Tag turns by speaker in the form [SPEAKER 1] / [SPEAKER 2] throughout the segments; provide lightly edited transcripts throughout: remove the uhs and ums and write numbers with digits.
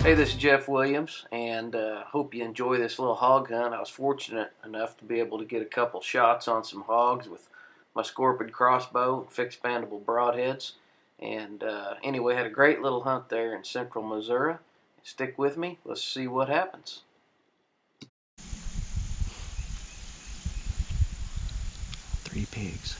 [SPEAKER 1] Hey, this is Jeff Williams, and hope you enjoy this little hog hunt. I was fortunate enough to be able to get a couple shots on some hogs with my Scorpion crossbow and fixed expandable broadheads. And anyway, had a great little hunt there in central Missouri. Stick with me. Let's see what happens.
[SPEAKER 2] Three pigs.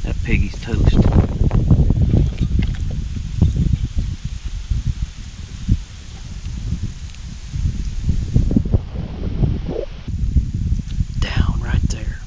[SPEAKER 2] That piggy's toast. Down right there.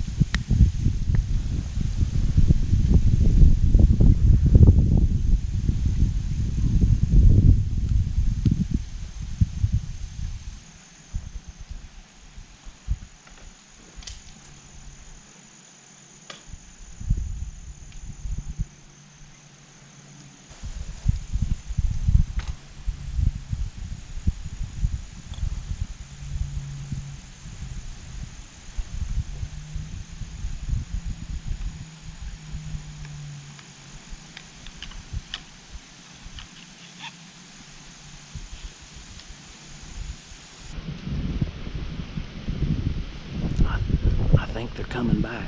[SPEAKER 2] I think they're coming back.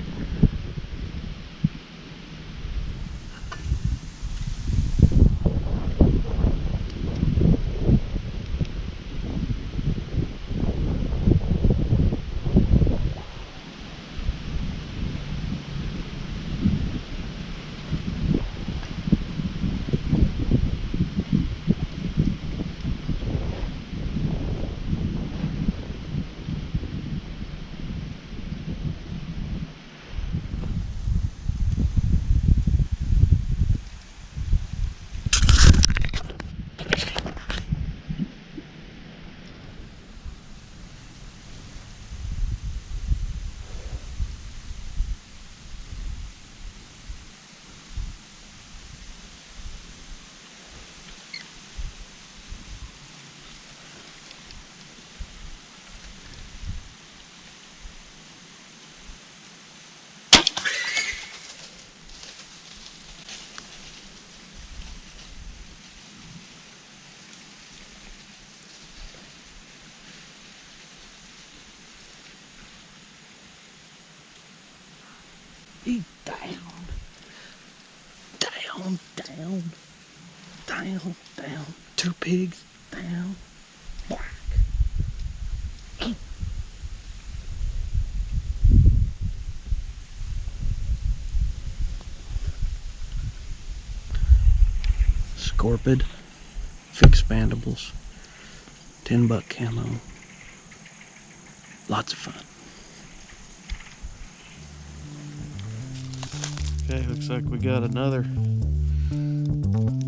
[SPEAKER 2] He down. Down. Two pigs down. Black. Scorpion, fixed expandables, $10 camo. Lots of fun. Okay, looks like we got another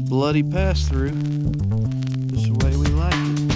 [SPEAKER 2] bloody pass through. This is the way we like it.